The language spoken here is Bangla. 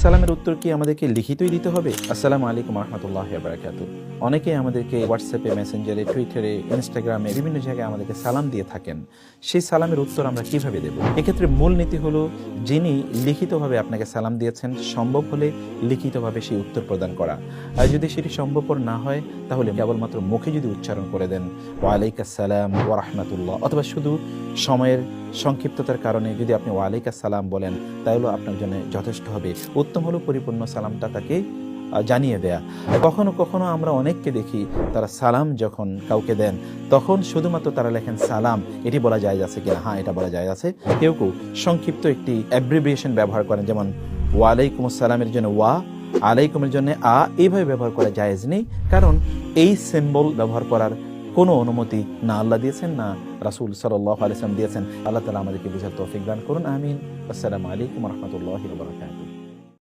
সালামের উত্তর কি আমাদেরকে লিখিতই দিতে হবে? আসসালামু আলাইকুম ওয়া রাহমাতুল্লাহি ওয়া বারাকাতুহু। অনেকেই আমাদেরকে হোয়াটসঅ্যাপে, মেসেঞ্জারে, টুইটারে, ইনস্টাগ্রামে বিভিন্ন জায়গায় আমাদেরকে সালাম দিয়ে থাকেন। সেই সালামের উত্তর আমরা কিভাবে দেব? এক্ষেত্রে মূল নীতি হলো, যিনি লিখিতভাবে আপনাকে সালাম দিয়েছেন, সম্ভব হলে লিখিতভাবে সেই উত্তর প্রদান করা। আর যদি সেটি সম্ভবপর না হয়, তাহলে কেবলমাত্র মুখে যদি উচ্চারণ করে দেন ওয়ালাইকুম আসসালাম ওয়া রাহমাতুল্লাহ, অথবা শুধু সময়ের সংক্ষিপ্ততার কারণে যদি আপনি ওয়ালাইকুম আসসালাম বলেন, তাহলে আপনার জন্য যথেষ্ট হবে। উত্তম হলো পরিপূর্ণ সালামটা তাকে জানিয়ে দেয়া। কখনো কখনো আমরা অনেককে দেখি, তারা সালাম যখন কাউকে দেন, তখন শুধুমাত্র তারা লেখেন সালাম, এটি বলা যায় আছে কিনা? হ্যাঁ, এটা বলা যায় আছে। কেউ কেউ সংক্ষিপ্ত একটি অ্যাব্রিভিয়েশন ব্যবহার করেন, যেমন ওয়ালাইকুম আসসালামের জন্য ওয়া, আলাইকুমের জন্য আ, এইভাবে ব্যবহার করা জায়েজ নেই। কারণ এই সিম্বল ব্যবহার করার কোনো অনুমতি না আল্লাহ দিয়েছেন, না রাসূল সাল্লাল্লাহু আলাইহি ওয়াসাল্লাম দিয়েছেন। আল্লাহ তাআলা আমাদেরকে বুঝার তৌফিক দান করুন, আমিন। আসসালামু আলাইকুম ওয়া রাহমাতুল্লাহি ওয়া বারাকাতুহু।